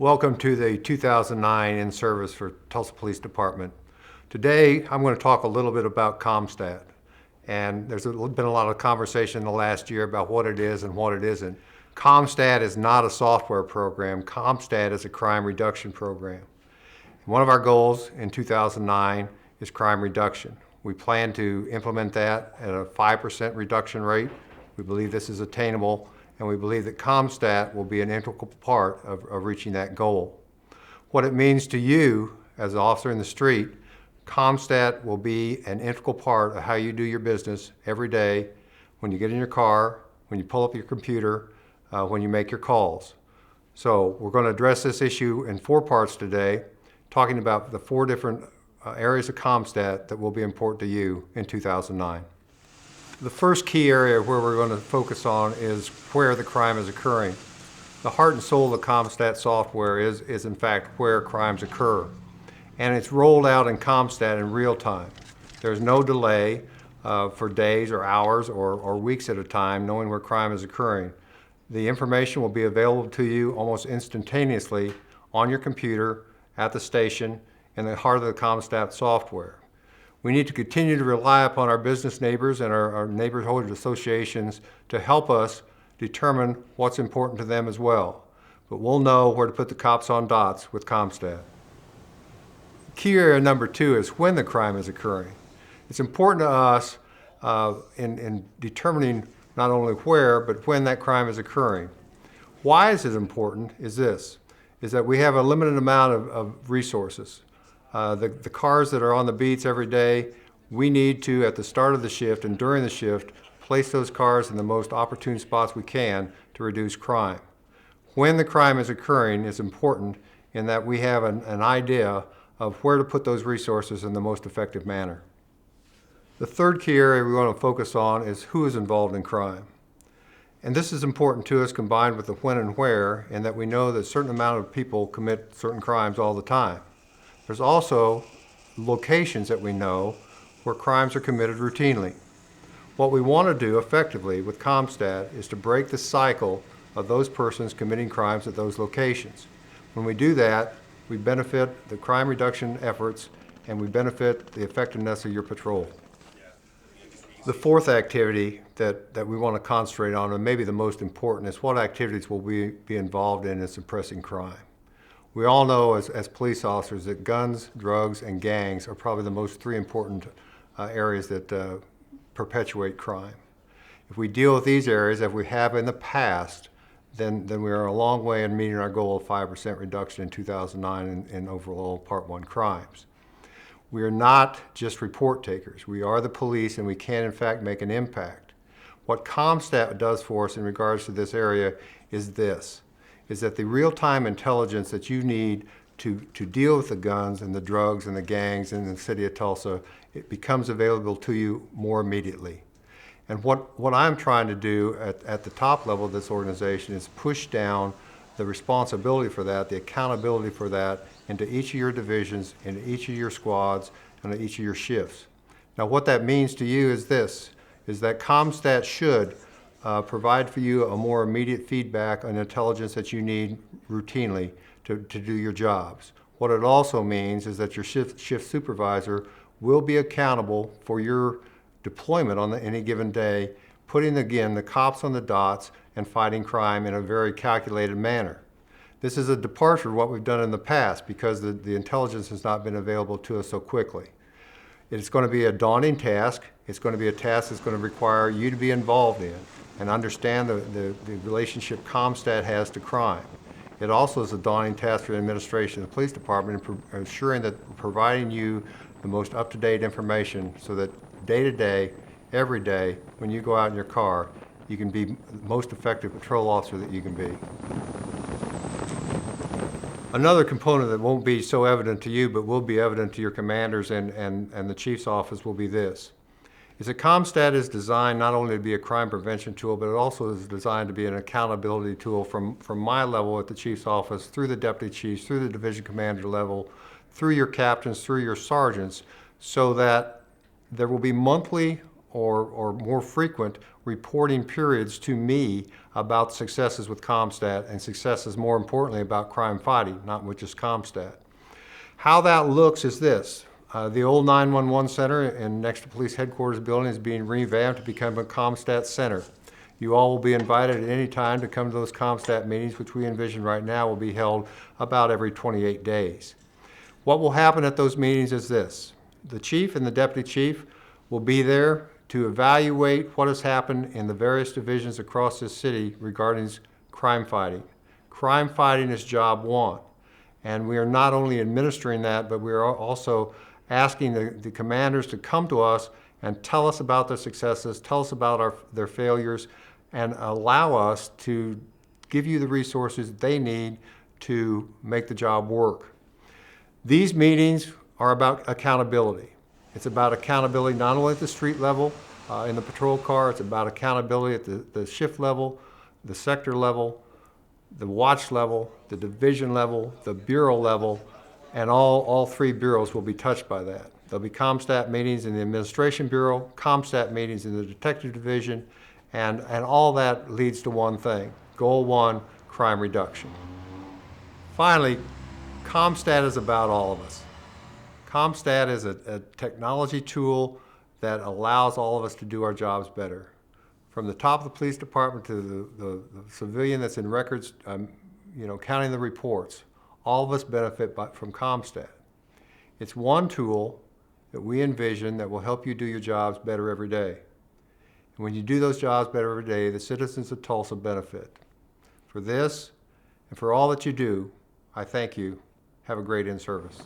Welcome to the 2009 in-service for Tulsa Police Department. Today, I'm going to talk a little bit about COMPSTAT. And there's been a lot of conversation in the last year about what it is and what it isn't. COMPSTAT is not a software program. COMPSTAT is a crime reduction program. One of our goals in 2009 is crime reduction. We plan to implement that at a 5% reduction rate. We believe this is attainable, and we believe that COMPSTAT will be an integral part of reaching that goal. What it means to you as an officer in the street, COMPSTAT will be an integral part of how you do your business every day, when you get in your car, when you pull up your computer, when you make your calls. So we're going to address this issue in 4 parts today, talking about the 4 different areas of COMPSTAT that will be important to you in 2009. The first key area where we're going to focus on is where the crime is occurring. The heart and soul of the COMPSTAT software is in fact where crimes occur. And it's rolled out in COMPSTAT in real time. There's no delay for days or hours or weeks at a time knowing where crime is occurring. The information will be available to you almost instantaneously on your computer, at the station, in the heart of the COMPSTAT software. We need to continue to rely upon our business neighbors and our neighborhood associations to help us determine what's important to them as well. But we'll know where to put the cops on dots with COMPSTAT. Key area number 2 is when the crime is occurring. It's important to us in determining not only where, but when that crime is occurring. Why is it important is this, is that we have a limited amount of resources. The cars that are on the beats every day, we need to, at the start of the shift and during the shift, place those cars in the most opportune spots we can to reduce crime. When the crime is occurring is important in that we have an idea of where to put those resources in the most effective manner. The third key area we want to focus on is who is involved in crime. And this is important to us combined with the when and where, in that we know that a certain amount of people commit certain crimes all the time. There's also locations that we know where crimes are committed routinely. What we want to do effectively with COMPSTAT is to break the cycle of those persons committing crimes at those locations. When we do that, we benefit the crime reduction efforts and we benefit the effectiveness of your patrol. The fourth activity that we want to concentrate on, and maybe the most important, is what activities will we be involved in suppressing crime. We all know as police officers that guns, drugs, and gangs are probably the most 3 important areas that perpetuate crime. If we deal with these areas as we have in the past, then we are a long way in meeting our goal of 5% reduction in 2009 in overall Part 1 crimes. We are not just report takers. We are the police, and we can in fact make an impact. What COMPSTAT does for us in regards to this area is this, is that the real-time intelligence that you need to deal with the guns and the drugs and the gangs in the city of Tulsa, it becomes available to you more immediately. And what I'm trying to do at the top level of this organization is push down the responsibility for that, the accountability for that, into each of your divisions, into each of your squads, and each of your shifts. Now what that means to you is this, is that COMPSTAT should provide for you a more immediate feedback on intelligence that you need routinely to do your jobs. What it also means is that your shift supervisor will be accountable for your deployment on any given day, putting again the cops on the dots and fighting crime in a very calculated manner. This is a departure of what we've done in the past because the intelligence has not been available to us so quickly. It's going to be a daunting task. It's going to be a task that's going to require you to be involved in and understand the relationship COMPSTAT has to crime. It also is a daunting task for the administration of the police department in ensuring that providing you the most up-to-date information so that day to day, every day, when you go out in your car, you can be the most effective patrol officer that you can be. Another component that won't be so evident to you but will be evident to your commanders and the chief's office will be this, is that COMPSTAT is designed not only to be a crime prevention tool, but it also is designed to be an accountability tool from my level at the chief's office, through the deputy chiefs, through the division commander level, through your captains, through your sergeants, so that there will be monthly or more frequent reporting periods to me about successes with COMPSTAT and successes, more importantly, about crime fighting, not with just COMPSTAT. How that looks is this. The old 911 center next to police headquarters building is being revamped to become a COMPSTAT center. You all will be invited at any time to come to those COMPSTAT meetings, which we envision right now will be held about every 28 days. What will happen at those meetings is this. The chief and the deputy chief will be there to evaluate what has happened in the various divisions across this city regarding crime fighting. Crime fighting is job one. And we are not only administering that, but we are also asking the commanders to come to us and tell us about their successes, tell us about their failures, and allow us to give you the resources they need to make the job work. These meetings are about accountability. It's about accountability not only at the street level, in the patrol car, it's about accountability at the shift level, the sector level, the watch level, the division level, the bureau level, and all three bureaus will be touched by that. There'll be COMPSTAT meetings in the Administration Bureau, COMPSTAT meetings in the Detective Division, and all that leads to one thing, goal one, crime reduction. Finally, COMPSTAT is about all of us. COMPSTAT is a technology tool that allows all of us to do our jobs better. From the top of the police department to the civilian that's in records, counting the reports, all of us benefit from COMPSTAT. It's one tool that we envision that will help you do your jobs better every day. And when you do those jobs better every day, the citizens of Tulsa benefit. For this and for all that you do, I thank you. Have a great in-service.